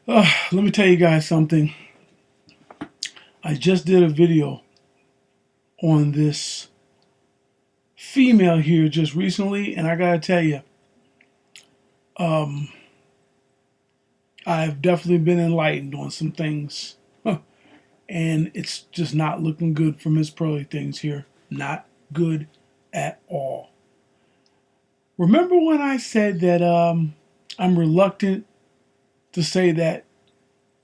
Let me tell you guys something. I just did a video on this female here just recently, and I gotta tell you, um, I've definitely been enlightened on some things, and it's just not looking good for Miss Pearly Things here. Not good at all. Remember when I said that I'm reluctant to say that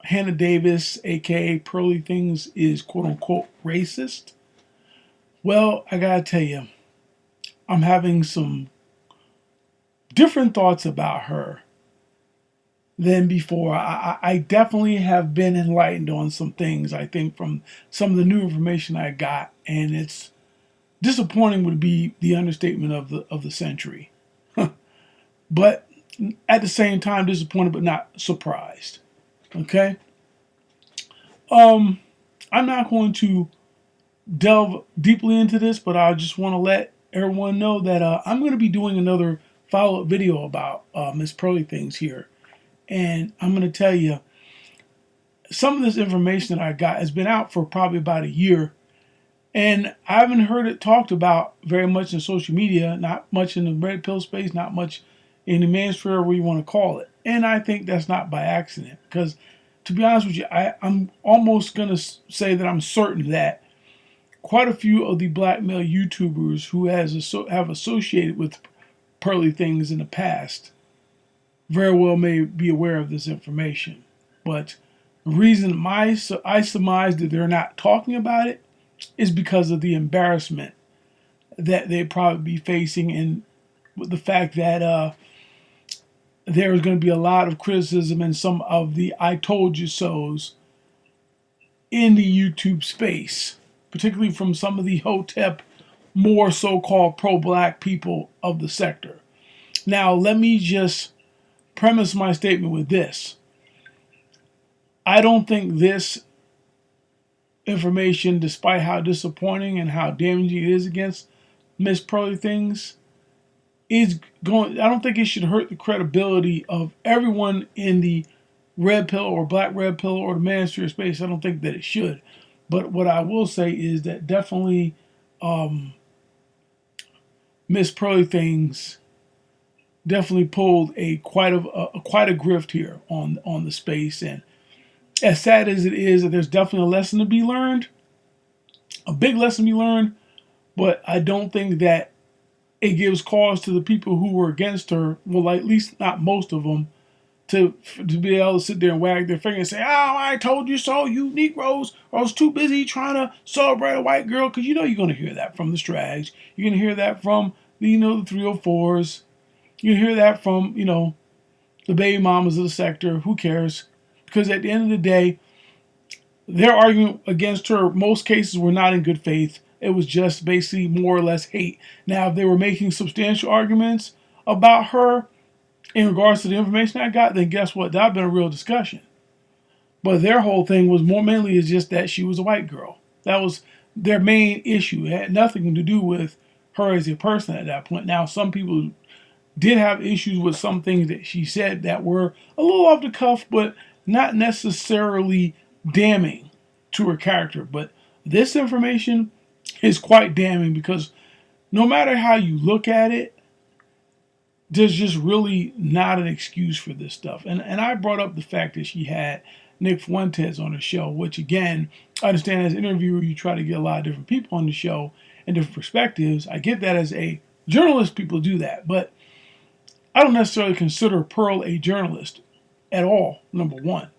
Hannah Davis, aka Pearly Things, is quote unquote racist? Well, I gotta tell you, I'm having some different thoughts about her than before. I definitely have been enlightened on some things, I think, from some of the new information I got, and it's disappointing would be the understatement of the century. But at the same time, disappointed but not surprised. Okay? Um, I'm not going to delve deeply into this, but I just want to let everyone know that I'm going to be doing another follow-up video about Miss Pearly Things here. And I'm going to tell you, some of this information that I got has been out for probably about a year. And I haven't heard it talked about very much in social media, not much in the red pill space, not much in the mainstream, whatever you want to call it. And I think that's not by accident. Because to be honest with you, I'm almost going to say that I'm certain that quite a few of the black male YouTubers who have associated with Pearly Things in the past very well may be aware of this information. But the reason I surmise that they're not talking about it is because of the embarrassment that they probably be facing, and with the fact that there's going to be a lot of criticism and some of the "I told you so's" in the YouTube space, particularly from some of the Hotep, more so-called pro-black people of the sector. Now, let me just premise my statement with this. I don't think this information, despite how disappointing and how damaging it is against Miss Pearly Things, is going. I don't think it should hurt the credibility of everyone in the red pill or black red pill or the manosphere space. I don't think that it should. But what I will say is that definitely Miss Pearly Things definitely pulled quite a grift here on the space. And as sad as it is, that there's definitely a lesson to be learned, a big lesson to be learned. But I don't think that it gives cause to the people who were against her, well, at least not most of them, to be able to sit there and wag their finger and say, "Oh, I told you so, you Negroes. I was too busy trying to celebrate a white girl." Because you know you're going to hear that from the Strags. You're going to hear that from the 304s. You hear that from the baby mamas of the sector. Who cares? Because at the end of the day, their argument against her, most cases were not in good faith. It was just basically more or less hate. Now, if they were making substantial arguments about her in regards to the information I got, then guess what? That would have been a real discussion. But their whole thing was more mainly is just that she was a white girl. That was their main issue. It had nothing to do with her as a person at that point. Now, some people did have issues with some things that she said that were a little off the cuff, but not necessarily damning to her character. But this information is quite damning because no matter how you look at it, there's just really not an excuse for this stuff. And I brought up the fact that she had Nick Fuentes on the show, which again, I understand as an interviewer, you try to get a lot of different people on the show and different perspectives. I get that as a journalist, people do that. But I don't necessarily consider Pearl a journalist at all, number one.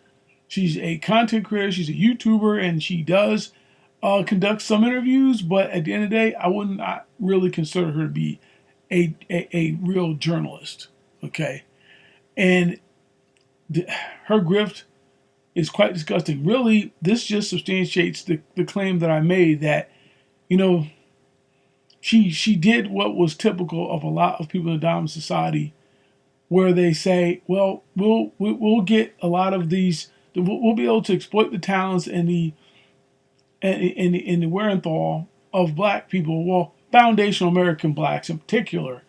She's a content creator, she's a YouTuber, and she does conduct some interviews, but at the end of the day, I would not really consider her to be a real journalist. Okay? And her grift is quite disgusting. Really, this just substantiates the claim that I made that, you know, she did what was typical of a lot of people in the dominant society, where they say, well, we'll get a lot of these, we'll be able to exploit the talents and the wherewithal of black people, well, foundational American blacks in particular,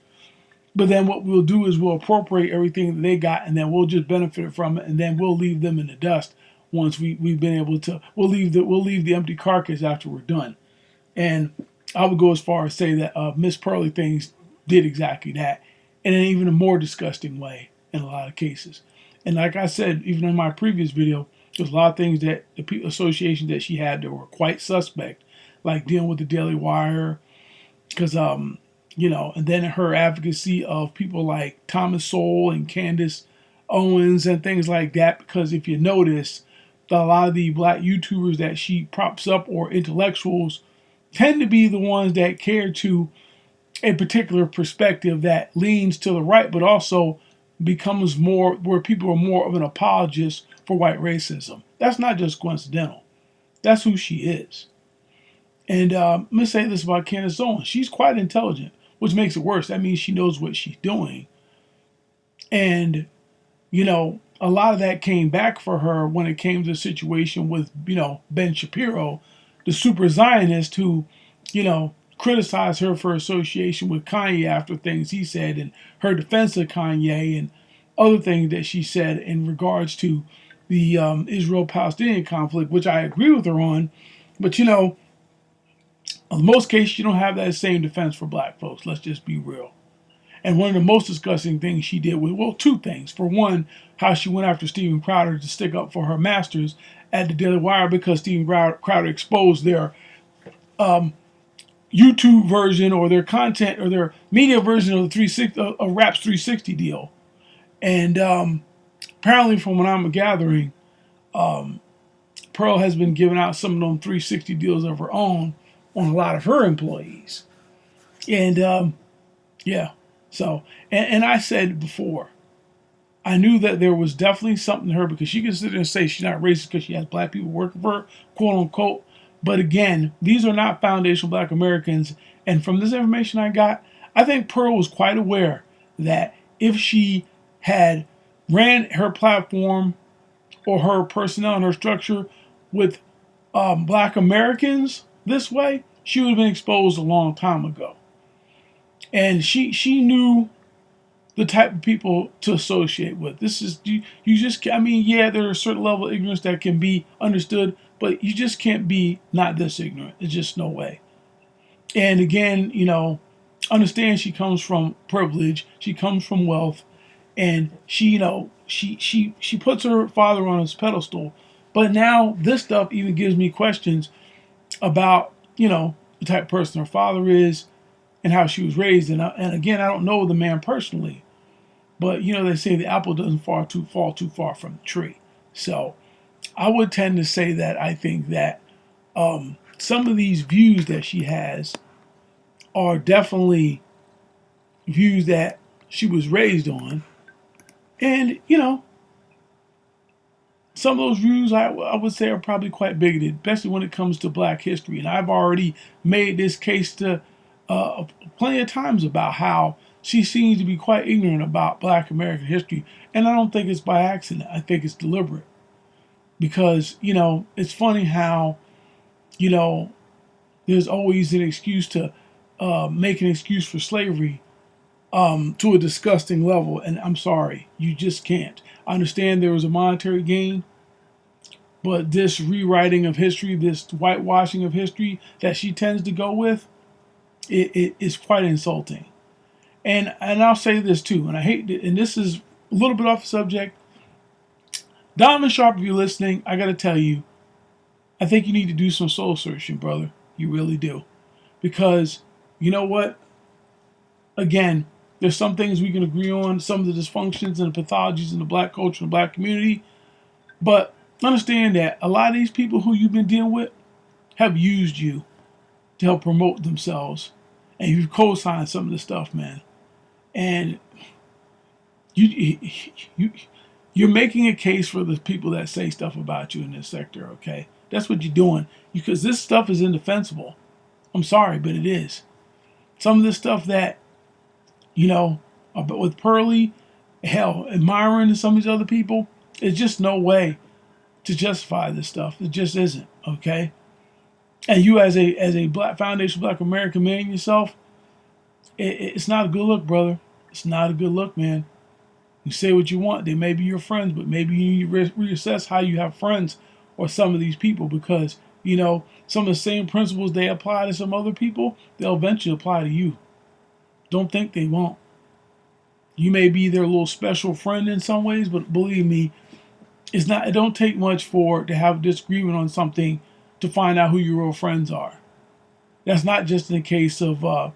But then what we'll do is we'll appropriate everything that they got, and then we'll just benefit from it, and then we'll leave them in the dust once we've been able to. We'll leave the empty carcass after we're done. And I would go as far as say that Miss Pearly Things did exactly that, in an even a more disgusting way in a lot of cases. And like I said, even in my previous video, there's a lot of things that the associations that she had that were quite suspect, like dealing with the Daily Wire, because and then her advocacy of people like Thomas Sowell and Candace Owens and things like that. Because if you notice, a lot of the black YouTubers that she props up or intellectuals tend to be the ones that care to a particular perspective that leans to the right, but also becomes more where people are more of an apologist for white racism. That's not just coincidental. That's who she is. And I'm going to say this about Candace Owens. She's quite intelligent, which makes it worse. That means she knows what she's doing. And, a lot of that came back for her when it came to the situation with, Ben Shapiro, the super Zionist who, criticized her for association with Kanye after things he said and her defense of Kanye and other things that she said in regards to the Israel-Palestinian conflict, which I agree with her on. But, in most cases, you don't have that same defense for black folks. Let's just be real. And one of the most disgusting things she did was, well, two things. For one, how she went after Steven Crowder to stick up for her masters at the Daily Wire because Steven Crowder exposed their YouTube version or their content or their media version of the 360 of Raps 360 deal. And apparently, from what I'm gathering, Pearl has been giving out some of them 360 deals of her own on a lot of her employees. And yeah, so, and I said before, I knew that there was definitely something to her because she can sit there and say she's not racist because she has black people working for her, quote unquote. But again, these are not foundational black Americans. And from this information I got, I think Pearl was quite aware that if she had ran her platform or her personnel and her structure with black Americans this way, she would have been exposed a long time ago. And she knew the type of people to associate with. This is, you just, I mean, yeah, there's a certain level of ignorance that can be understood, but you just can't be not this ignorant. It's just no way. And again, understand she comes from privilege, she comes from wealth, and she puts her father on his pedestal. But now this stuff even gives me questions about, the type of person her father is and how she was raised. And again, I don't know the man personally, but they say the apple doesn't fall too far from the tree. So I would tend to say that I think that some of these views that she has are definitely views that she was raised on. And, some of those views I would say are probably quite bigoted, especially when it comes to black history. And I've already made this case to plenty of times about how she seems to be quite ignorant about black American history. And I don't think it's by accident. I think it's deliberate. Because, it's funny how, there's always an excuse to make an excuse for slavery to a disgusting level. And I'm sorry, you just can't. I understand there was a monetary gain, but this rewriting of history, this whitewashing of history that she tends to go with, it is quite insulting. And I'll say this too, and I hate it, and this is a little bit off the subject. Donovan Sharp, if you're listening, I got to tell you, I think you need to do some soul searching, brother. You really do. Because, you know what? Again, there's some things we can agree on, some of the dysfunctions and the pathologies in the black culture and the black community. But understand that a lot of these people who you've been dealing with have used you to help promote themselves. And you've co-signed some of this stuff, man. And you're making a case for the people that say stuff about you in this sector, okay? That's what you're doing. Because this stuff is indefensible. I'm sorry, but it is. Some of this stuff that, with Pearly, hell, and Myron and some of these other people, it's just no way to justify this stuff. It just isn't, okay? And you as a black foundation black American man yourself, it's not a good look, brother. It's not a good look, man. You say what you want. They may be your friends, but maybe you need to reassess how you have friends or some of these people, because, some of the same principles they apply to some other people, they'll eventually apply to you. Don't think they won't. You may be their little special friend in some ways, but believe me, it don't take much to have a disagreement on something to find out who your real friends are. That's not just in the case of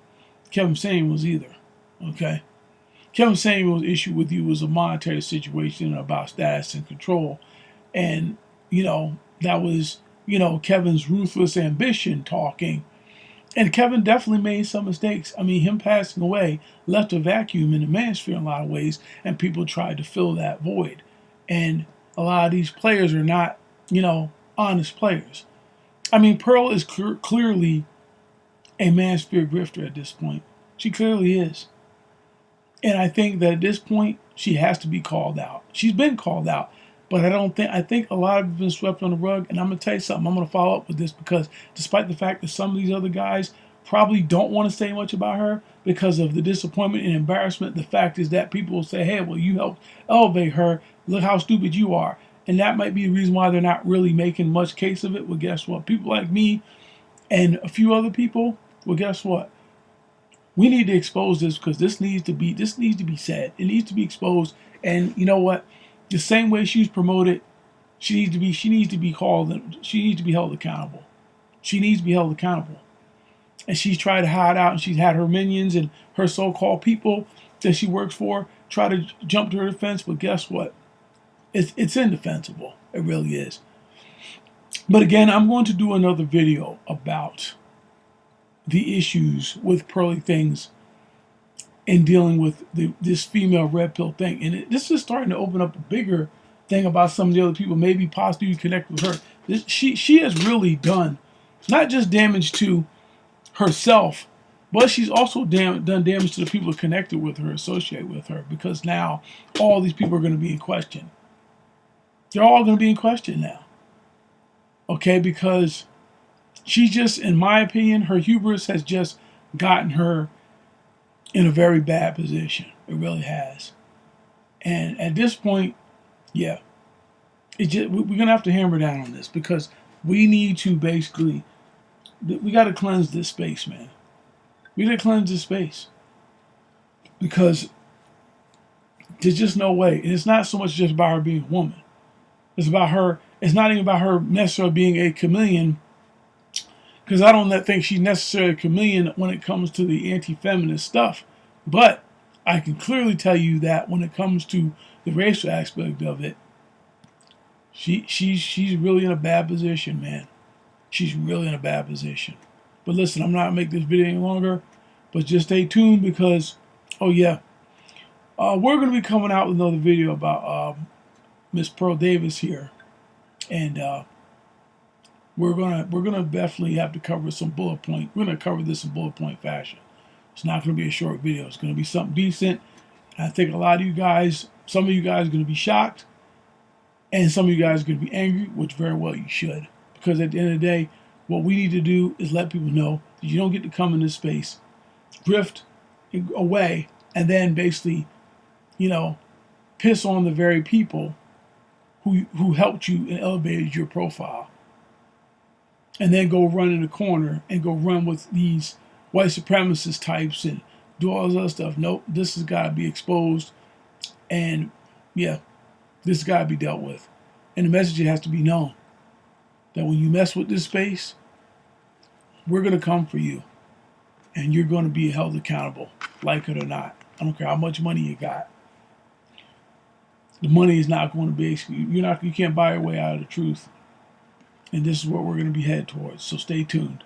Kevin Samuels either. Okay? Kevin Samuels' issue with you was a monetary situation about status and control. And, that was, Kevin's ruthless ambition talking. And Kevin definitely made some mistakes. I mean, him passing away left a vacuum in the manosphere in a lot of ways, and people tried to fill that void. And a lot of these players are not, honest players. I mean, Pearl is clearly a manosphere grifter at this point. She clearly is. And I think that at this point, she has to be called out. She's been called out. But I think a lot of it has been swept on the rug. And I'm going to tell you something. I'm going to follow up with this, because despite the fact that some of these other guys probably don't want to say much about her because of the disappointment and embarrassment, the fact is that people will say, hey, well, you helped elevate her. Look how stupid you are. And that might be the reason why they're not really making much case of it. Well, guess what? People like me and a few other people, well, guess what? We need to expose this, because this needs to be said. It needs to be exposed. And you know what? The same way she's promoted, she needs to be held accountable. She needs to be held accountable. And she's tried to hide out, and she's had her minions and her so-called people that she works for try to jump to her defense, but guess what? It's indefensible. It really is. But again, I'm going to do another video about the issues with Pearly Things in dealing with this female red pill thing. And this is starting to open up a bigger thing about some of the other people, maybe possibly connect with her. She has really done not just damage to herself, but she's also done damage to the people connected with her, associated with her, because now all these people are going to be in question. They're all going to be in question now. Okay, because she's just, in my opinion, her hubris has just gotten her in a very bad position. It really has. And at this point, yeah, we're going to have to hammer down on this, because we need to basically, we got to cleanse this space, man. We got to cleanse this space, because there's just no way. And it's not so much just about her being a woman. It's about her. It's not even about her necessarily being a chameleon, because I don't think she's necessarily a chameleon when it comes to the anti-feminist stuff. But I can clearly tell you that when it comes to the racial aspect of it, she's really in a bad position, man. She's really in a bad position. But listen, I'm not going to make this video any longer, but just stay tuned, because, oh yeah, we're going to be coming out with another video about Miss Pearl Davis here. And we're gonna definitely have to cover some bullet point. We're gonna cover this in bullet point fashion. It's not gonna be a short video. It's gonna be something decent. And I think a lot of you guys, some of you guys, are gonna be shocked, and some of you guys are gonna be angry, which very well you should, because at the end of the day, what we need to do is let people know that you don't get to come in this space, drift away, and then basically, piss on the very people who helped you and elevated your profile, and then go run in the corner and go run with these white supremacist types and do all this other stuff. Nope, this has got to be exposed, and yeah, this has got to be dealt with. And the message has to be known that when you mess with this space, we're going to come for you, and you're going to be held accountable, like it or not. I don't care how much money you got. The money is not going to be, you can't buy your way out of the truth. And this is what we're going to be headed towards. So stay tuned.